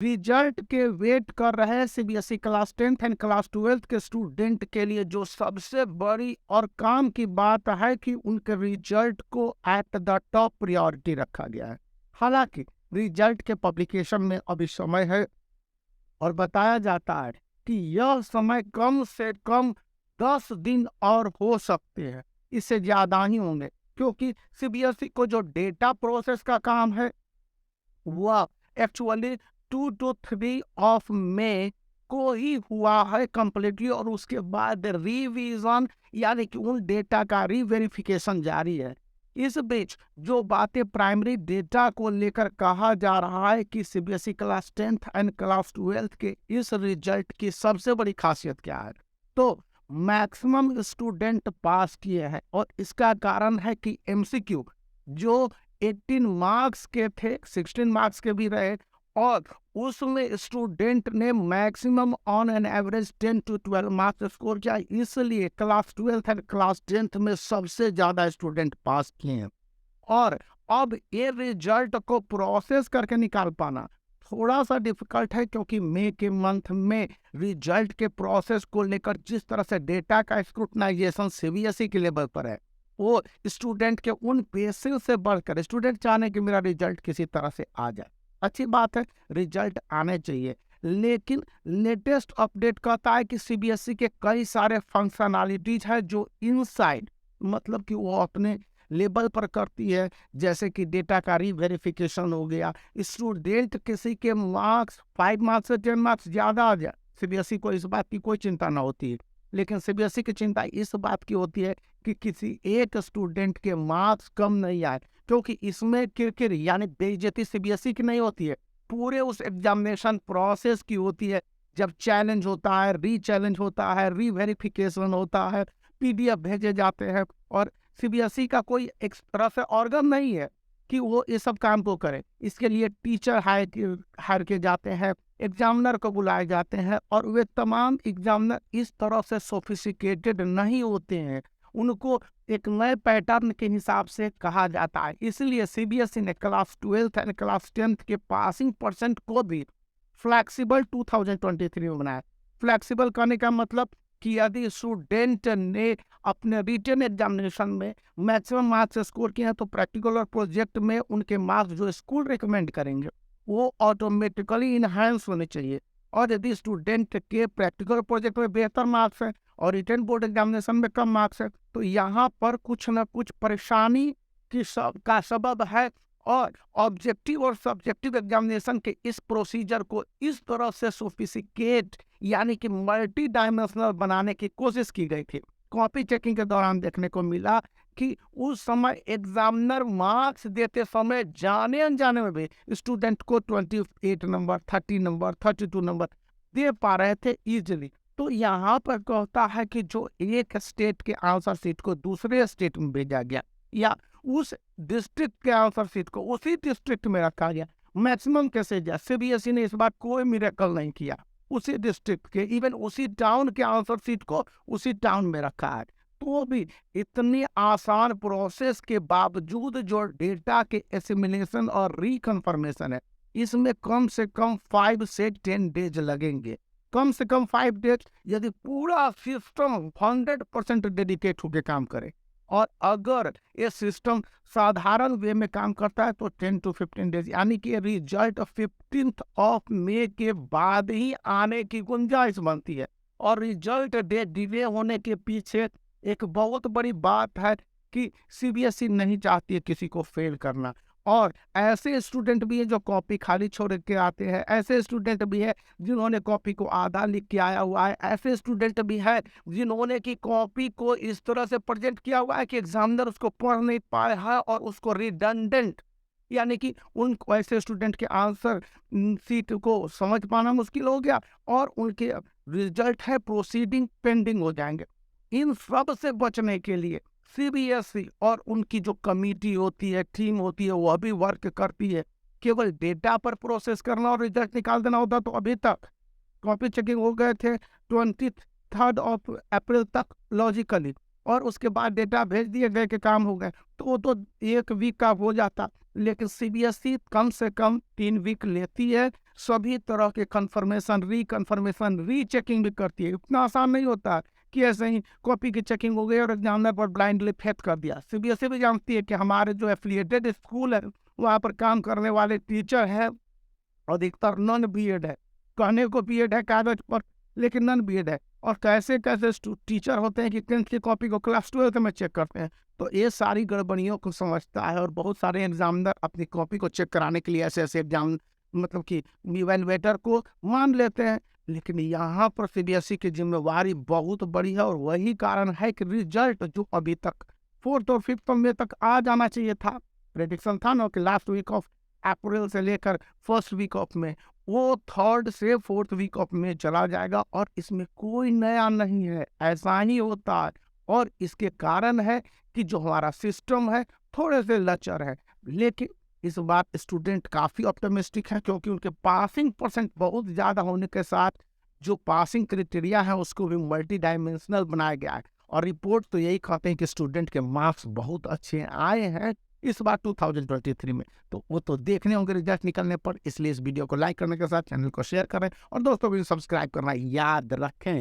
Result के wait कर रहे CBSE class 10th and class 12th के स्टूडेंट के लिए जो सबसे बड़ी और काम की बात है कि उनके रिजल्ट को एट द टॉप प्रायोरिटी रखा गया है। हालांकि रिजल्ट के पब्लिकेशन में अभी समय है और बताया जाता है कि यह समय कम से कम 10 दिन और हो सकते हैं, इससे ज़्यादा ही होंगे, क्योंकि सीबीएसई को जो डेटा प्रोसेस का काम है वह एक्चुअली 2 to 3 को ही हुआ है कंप्लीटली, और उसके बाद रिवीजन यानी कि उन डेटा का रीवेरिफिकेशन जारी है। इस बीच जो बातें प्राइमरी डेटा को लेकर कहा जा रहा है कि CBSE class 10th and class 12th के इस रिजल्ट की सबसे बड़ी खासियत क्या है, तो मैक्सिमम स्टूडेंट पास किए हैं, और इसका कारण है कि एमसीक्यू जो 18 मार्क्स के थे 16 मार्क्स के भी रहे, और उसमें स्टूडेंट ने maximum on an average 10 to 12 marks score किया, इसलिए class 12th and class 10th में सबसे ज़्यादा स्टूडेंट पास किए हैं। और अब ये रिजल्ट को प्रोसेस करके निकाल पाना थोड़ा सा डिफिकल्ट है, क्योंकि मई के मंथ में रिजल्ट के प्रोसेस को लेकर जिस तरह से डेटा का स्क्रूटनाइजेशन सीबीएसई के लेवल पर है, वो स्टूडेंट के उन पेशेंस से बढ़कर स्टूडेंट चाहने कि मेरा रिजल्ट किसी तरह से आ जाए। अच्छी बात है, रिजल्ट आने चाहिए, लेकिन लेटेस्ट अपडेट कहता है कि सीबीएसई के कई सारे फंक्शनैलिटीज है जो इनसाइड मतलब कि वो अपने लेवल पर करती है, जैसे कि डेटा का रीवेरिफिकेशन हो गया। स्टूडेंट किसी के मार्क्स 5 मार्क्स से 10 मार्क्स ज़्यादा आ जाए, सीबीएसई को इस बात की कोई चिंता ना होती है, लेकिन सीबीएसई की चिंता इस बात की होती है कि किसी एक स्टूडेंट के मार्क्स कम नहीं आए, क्योंकि इसमें किरकिर यानी बेइज्जती सीबीएसई की नहीं होती है, पूरे उस एग्जामिनेशन प्रोसेस की होती है। जब चैलेंज होता है, री-चैलेंज होता है, रीवेरिफिकेशन होता है, पीडीएफ भेजे जाते हैं, और सीबीएसई का कोई एक तरह से ऑर्गन नहीं है कि वो ये सब काम को करे। इसके लिए टीचर हायर किए जाते हैं, एग्जामिनर को बुलाए जाते हैं, और वे तमाम एग्जामिनर इस तरह से सोफिस्टिकेटेड नहीं होते हैं, उनको एक नए पैटर्न के हिसाब से कहा जाता है। इसलिए सीबीएसई ने class 12th and class 10th के पासिंग परसेंट को भी फ्लैक्सिबल 2023 में बनाया। फ्लैक्सिबल करने का मतलब कि यदि स्टूडेंट ने अपने रिटन एग्जामिनेशन में मैक्सिमम मार्क्स स्कोर किए हैं, तो प्रैक्टिकल और प्रोजेक्ट में उनके मार्क्स जो स्कूल रिकमेंड करेंगे वो ऑटोमेटिकली इनहांस होने चाहिए। और यदि स्टूडेंट के प्रैक्टिकल प्रोजेक्ट में बेहतर मार्क्स है और रिटन बोर्ड एग्जामिनेशन में कम मार्क्स है, तो यहाँ पर कुछ न कुछ परेशानी का सबब है। और ऑब्जेक्टिव और सब्जेक्टिव एग्जामिनेशन के इस प्रोसीजर को इस तरह से सोफिस्टिकेट यानी कि मल्टी डायमेंशनल बनाने की कोशिश की गई थी। कॉपी चेकिंग के दौरान देखने को मिला कि उस समय एग्जामिनर मार्क्स देते समय जाने अनजाने में भी स्टूडेंट को 28 नंबर, 30 नंबर, 32 नंबर दे पा रहे थे इजीली। तो यहाँ पर कहता है कि जो एक स्टेट के आंसर शीट को दूसरे स्टेट में भेजा गया, या उस डिस्ट्रिक्ट के आंसर शीट को उसी डिस्ट्रिक्ट में रखा गया, मैक्सिमम केसेज सीबीएसई ने इस बार कोई मिरेकल नहीं किया, उसी डिस्ट्रिक्ट के इवन उसी टाउन के आंसर शीट को उसी टाउन में रखा है। तो भी इतनी आसान प्रोसेस के बावजूद जो डेटा के एसिमिलेशन और रिकन्फर्मेशन है, इसमें कम से कम 5 से 10 डेज लगेंगे, कम से कम 5 डेज, यदि पूरा सिस्टम 100% डेडिकेट होकर काम करे। और अगर ये सिस्टम साधारण वे में काम करता है तो 10 to 15 डेज, यानी कि रिजल्ट 15th मई के बाद ही आने की गुंजाइश बनती है। और रिजल्ट डे डिले होने के पीछे एक बहुत बड़ी बात है कि सीबीएसई नहीं चाहती है किसी को फेल करना, और ऐसे स्टूडेंट भी हैं जो कॉपी खाली छोड़ के आते हैं, ऐसे स्टूडेंट भी है जिन्होंने कॉपी को आधा लिख के आया हुआ है, ऐसे स्टूडेंट भी है जिन्होंने की कॉपी को इस तरह से प्रेजेंट किया हुआ है कि एग्जामिनर उसको पढ़ नहीं पाया है और उसको रिडंडेंट यानी कि उन ऐसे स्टूडेंट के आंसर सीट को समझ पाना मुश्किल हो गया, और उनके रिजल्ट है प्रोसीडिंग पेंडिंग हो जाएंगे। इन सब से बचने के लिए सीबीएसई और उनकी जो कमेटी होती है, टीम होती है, वह भी वर्क करती है। केवल डेटा पर प्रोसेस करना और रिजल्ट निकाल देना होता तो अभी तक कॉपी चेकिंग हो गए थे 23 अप्रैल तक लॉजिकली, और उसके बाद डेटा भेज दिए गए के काम हो गए, तो वो तो 1 वीक का हो जाता। लेकिन सीबीएसई कम से कम 3 वीक लेती है। सभी तरह के कंफर्मेशन, रीकन्फर्मेशन, रीचेकिंग भी करती है। इतना आसान नहीं होता है कि ऐसे ही कॉपी की चेकिंग हो गई और एग्जामिनर पर ब्लाइंडली फेथ कर दिया। सीबीएसई भी जानती है कि हमारे जो एफिलिएटेड स्कूल है, वहाँ पर काम करने वाले टीचर हैं, अधिकतर नॉन बीएड है। कहने को बीएड है कागज पर, लेकिन नॉन बीएड है। और कैसे कैसे टीचर होते हैं कि 10th की कॉपी को क्लास 12th में चेक करते हैं। तो ये सारी गड़बड़ियों को समझता है और बहुत सारे एग्जामिनर अपनी कॉपी को चेक कराने के लिए ऐसे ऐसे एग्जाम मतलब कि इवैल्यूएटर को मान लेते हैं। लेकिन यहाँ पर सीबीएसई की जिम्मेवारी बहुत बड़ी है और वही कारण है कि रिजल्ट जो अभी तक 4th और 5th में तक आ जाना चाहिए था, प्रेडिक्शन था ना कि लास्ट वीक ऑफ अप्रैल से लेकर फर्स्ट वीक ऑफ में, वो 3rd से 4th वीक ऑफ में चला जाएगा। और इसमें कोई नया नहीं है, ऐसा ही होता है। और इसके कारण है कि जो हमारा सिस्टम है थोड़े से लचर है। लेकिन इस बार स्टूडेंट काफ़ी ऑप्टिमिस्टिक है, क्योंकि उनके पासिंग परसेंट बहुत ज़्यादा होने के साथ जो पासिंग क्राइटेरिया है उसको भी मल्टी डायमेंशनल बनाया गया है। और रिपोर्ट तो यही कहते हैं कि स्टूडेंट के मार्क्स बहुत अच्छे आए हैं इस बार 2023 में। तो वो तो देखने होंगे रिजल्ट निकलने पर। इसलिए इस वीडियो को लाइक करने के साथ चैनल को शेयर करें और दोस्तों को सब्सक्राइब करना याद रखें।